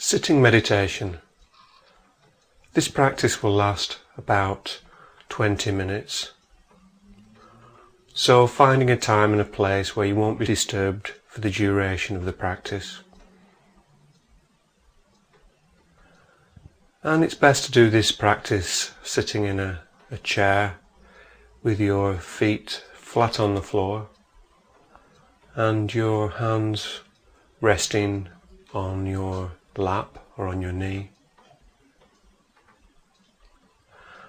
Sitting meditation. This practice will last about 20 minutes. So finding a time and a place where you won't be disturbed for the duration of the practice. And it's best to do this practice sitting in a chair with your feet flat on the floor and your hands resting on your lap or on your knee,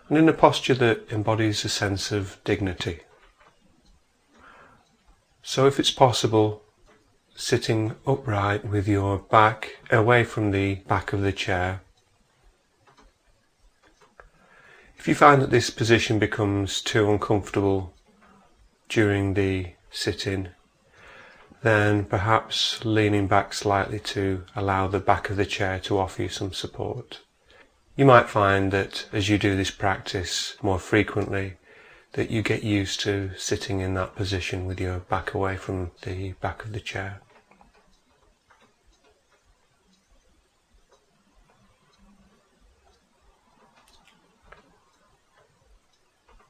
and in a posture that embodies a sense of dignity. So if it's possible, sitting upright with your back away from the back of the chair. If you find that this position becomes too uncomfortable during the sitting, then perhaps leaning back slightly to allow the back of the chair to offer you some support. You might find that as you do this practice more frequently, that you get used to sitting in that position with your back away from the back of the chair.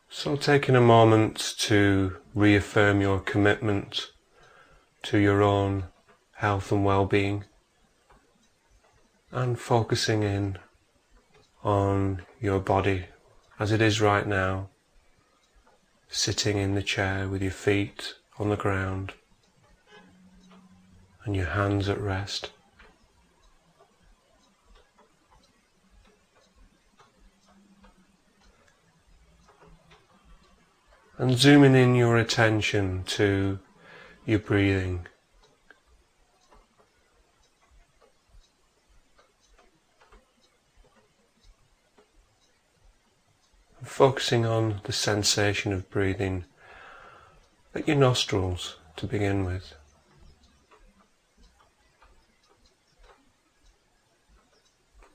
So taking a moment to reaffirm your commitment to your own health and well-being, and focusing in on your body as it is right now, sitting in the chair with your feet on the ground and your hands at rest. And zooming in your attention to your breathing. And focusing on the sensation of breathing at your nostrils to begin with.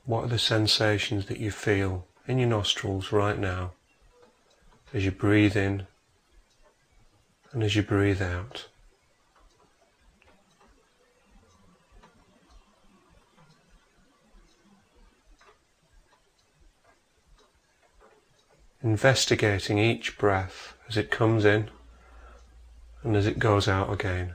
What are the sensations that you feel in your nostrils right now as you breathe in and as you breathe out? Investigating each breath as it comes in and as it goes out again.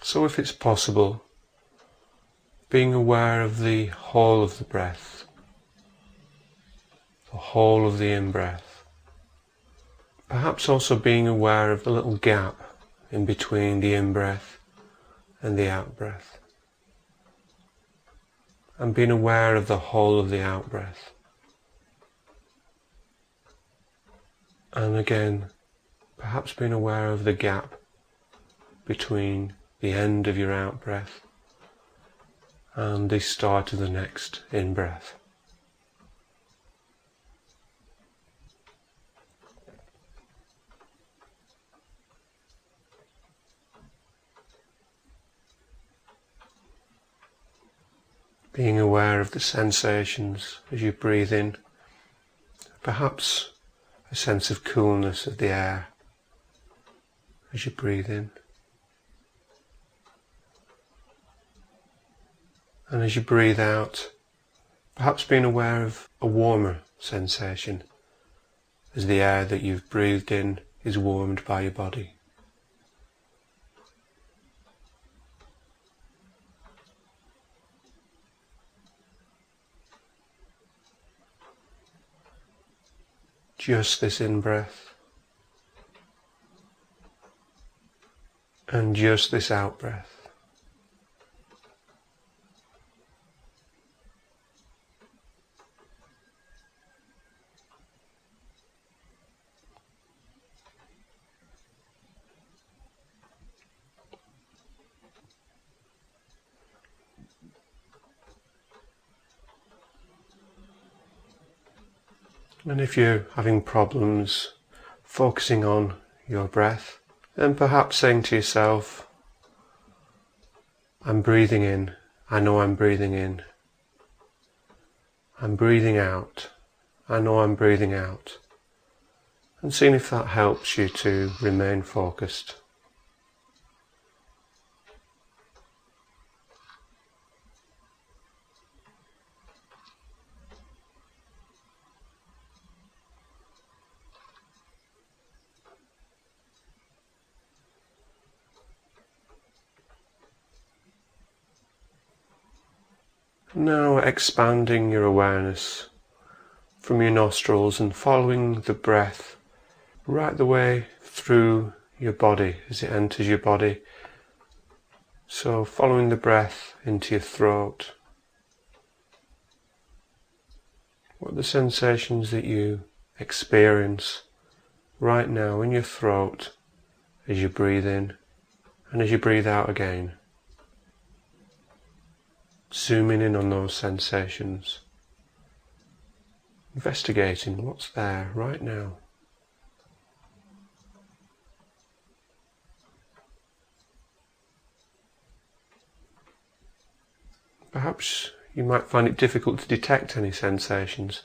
So if it's possible, being aware of the whole of the breath, the whole of the in-breath. Perhaps also being aware of the little gap in between the in-breath and the out-breath. And being aware of the whole of the out-breath. And again, perhaps being aware of the gap between the end of your out-breath and the start of the next in-breath. Being aware of the sensations as you breathe in, perhaps a sense of coolness of the air as you breathe in. And as you breathe out, perhaps being aware of a warmer sensation as the air that you've breathed in is warmed by your body. Just this in-breath and just this out-breath. And if you're having problems focusing on your breath, then perhaps saying to yourself, I'm breathing in, I know I'm breathing in. I'm breathing out, I know I'm breathing out, and seeing if that helps you to remain focused. Now expanding your awareness from your nostrils and following the breath right the way through your body as it enters your body. So following the breath into your throat. What are the sensations that you experience right now in your throat as you breathe in and as you breathe out again? Zooming in on those sensations. Investigating what's there right now. Perhaps you might find it difficult to detect any sensations.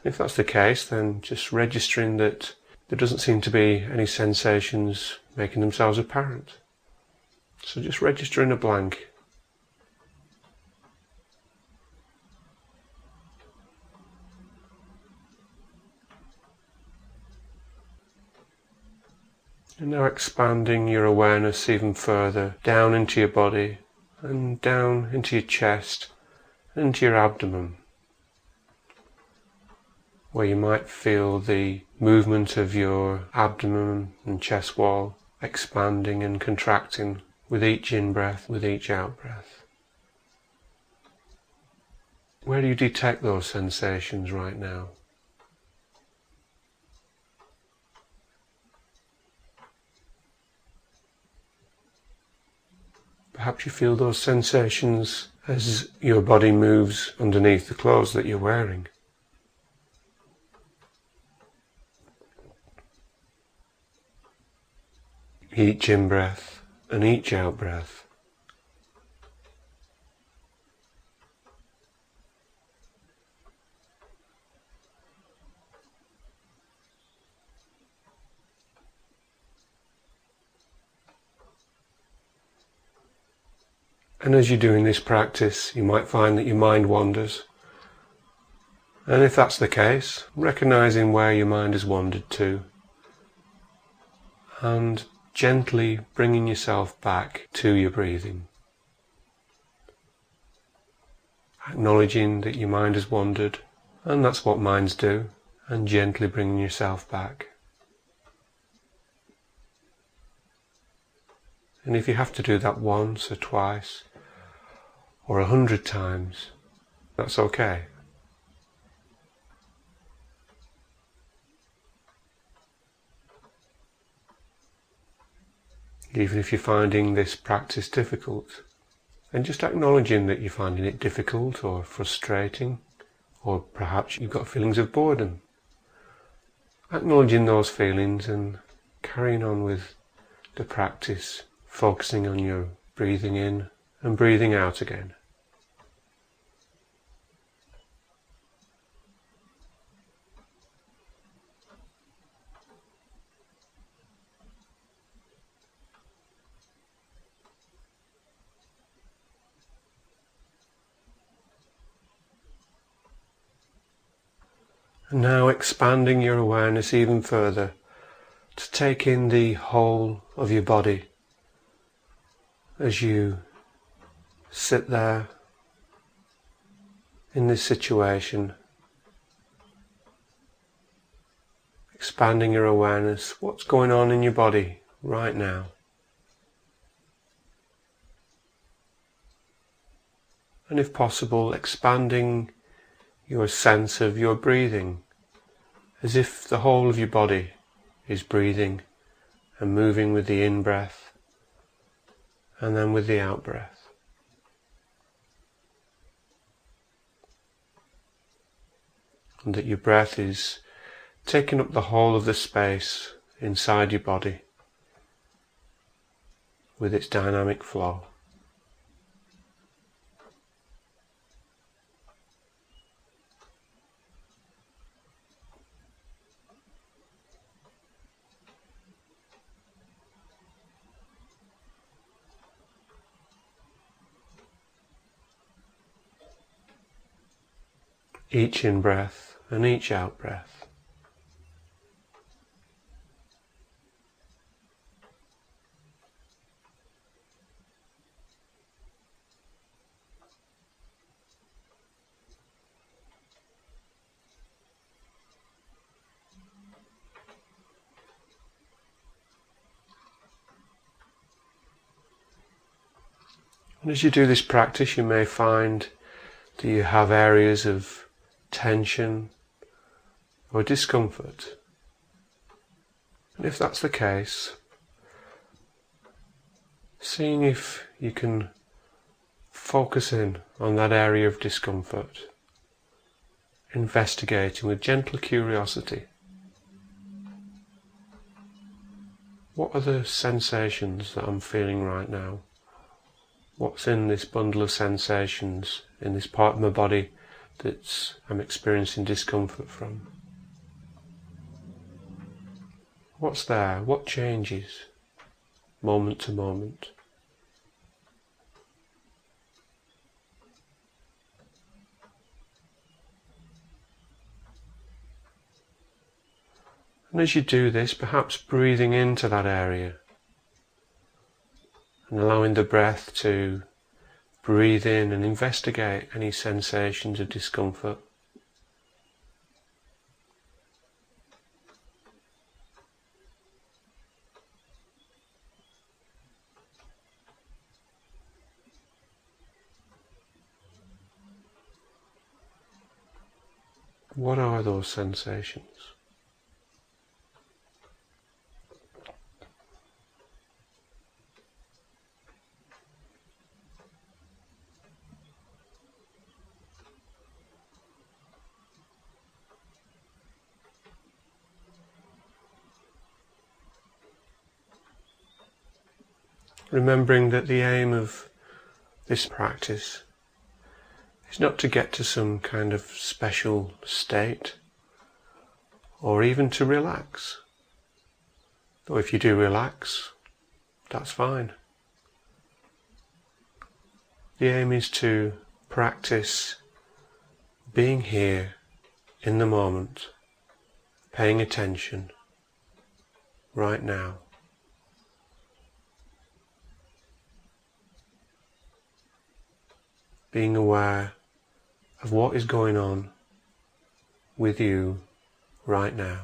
If that's the case, then just registering that there doesn't seem to be any sensations making themselves apparent. So just registering a blank. And now expanding your awareness even further down into your body and down into your chest and into your abdomen, where you might feel the movement of your abdomen and chest wall expanding and contracting with each in-breath, with each out-breath. Where do you detect those sensations right now? Perhaps you feel those sensations as your body moves underneath the clothes that you're wearing. Each in-breath and each out-breath. And as you're doing this practice, you might find that your mind wanders. And if that's the case, recognizing where your mind has wandered to, and gently bringing yourself back to your breathing. Acknowledging that your mind has wandered, and that's what minds do, and gently bringing yourself back. And if you have to do that once or twice, or 100 times, that's okay. Even if you're finding this practice difficult, and just acknowledging that you're finding it difficult or frustrating, or perhaps you've got feelings of boredom. Acknowledging those feelings and carrying on with the practice, focusing on your breathing in and breathing out again. And now expanding your awareness even further to take in the whole of your body as you sit there in this situation. Expanding your awareness, what's going on in your body right now. And if possible, expanding your sense of your breathing, as if the whole of your body is breathing and moving with the in-breath and then with the out-breath. And that your breath is taking up the whole of the space inside your body with its dynamic flow. each in-breath and each out-breath. And as you do this practice, you may find that you have areas of tension or discomfort. And if that's the case, seeing if you can focus in on that area of discomfort, investigating with gentle curiosity. What are the sensations that I'm feeling right now? What's in this bundle of sensations, in this part of my body that I'm experiencing discomfort from? What's there? What changes moment to moment? And as you do this, perhaps breathing into that area and allowing the breath to breathe in and investigate any sensations of discomfort. What are those sensations? Remembering that the aim of this practice is not to get to some kind of special state or even to relax. Though if you do relax, that's fine. The aim is to practice being here in the moment, paying attention right now. Being aware of what is going on with you right now.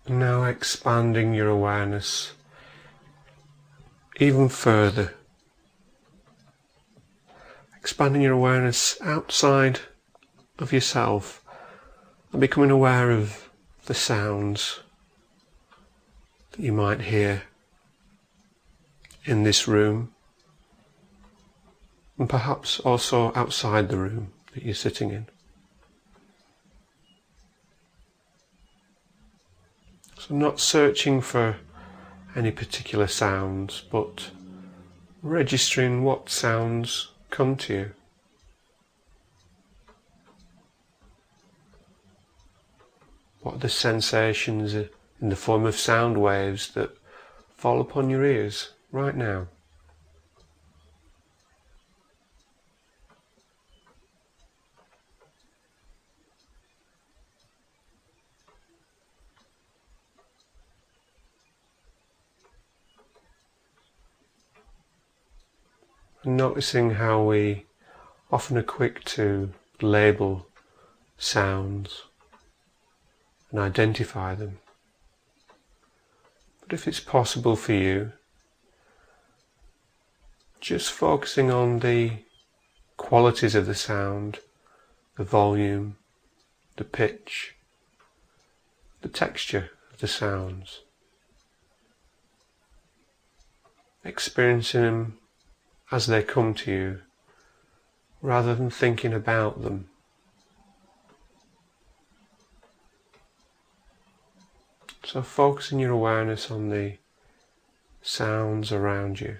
Now expanding your awareness even further. Expanding your awareness outside of yourself and becoming aware of the sounds that you might hear in this room and perhaps also outside the room that you're sitting in. So not searching for any particular sounds, but registering what sounds come to you. What are the sensations in the form of sound waves that fall upon your ears right now? And noticing how we often are quick to label sounds and identify them. But if it's possible for you, just focusing on the qualities of the sound, the volume, the pitch, the texture of the sounds. Experiencing them as they come to you, rather than thinking about them. So focusing your awareness on the sounds around you.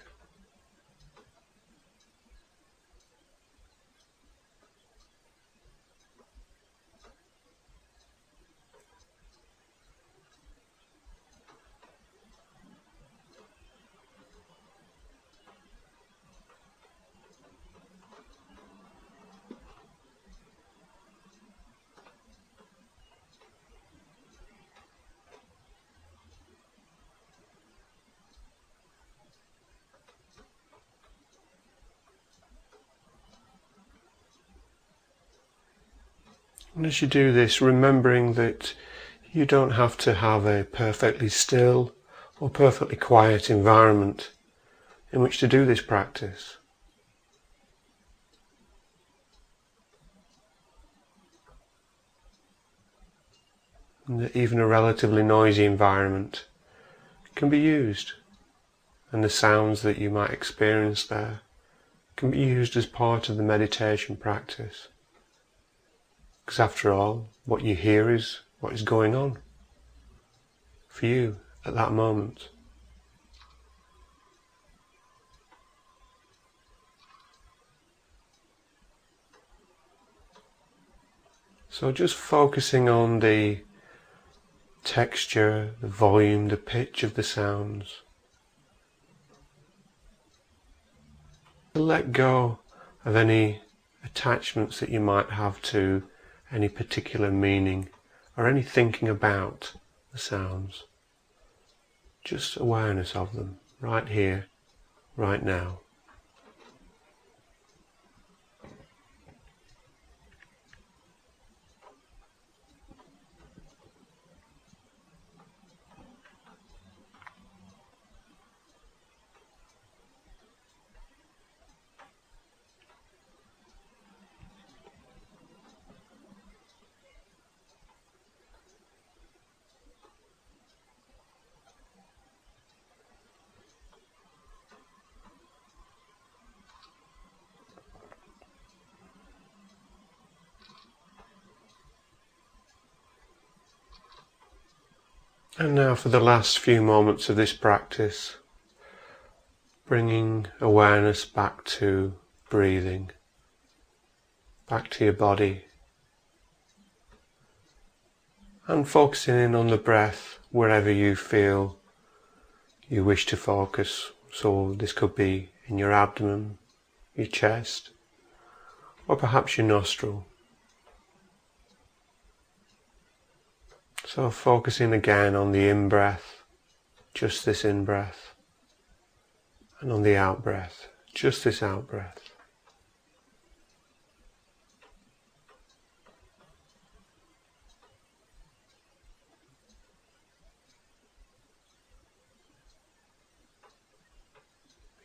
And as you do this, remembering that you don't have to have a perfectly still or perfectly quiet environment in which to do this practice. And that even a relatively noisy environment can be used, and the sounds that you might experience there can be used as part of the meditation practice. Because after all, what you hear is what is going on for you at that moment. So just focusing on the texture, the volume, the pitch of the sounds. Let go of any attachments that you might have to any particular meaning or any thinking about the sounds. Just awareness of them right here, right now. And now for the last few moments of this practice, bringing awareness back to breathing, back to your body, and focusing in on the breath wherever you feel you wish to focus. So this could be in your abdomen, your chest, or perhaps your nostril. So focusing again on the in-breath, just this in-breath, and on the out-breath, just this out-breath.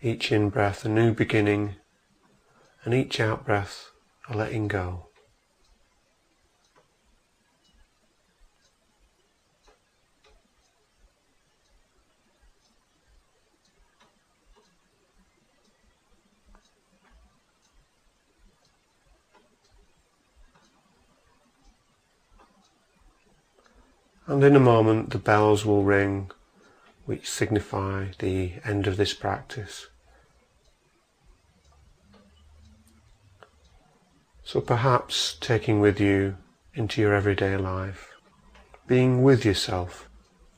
Each in-breath a new beginning, and each out-breath a letting go. And in a moment the bells will ring, which signify the end of this practice. So perhaps taking with you into your everyday life, being with yourself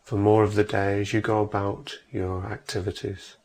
for more of the day as you go about your activities.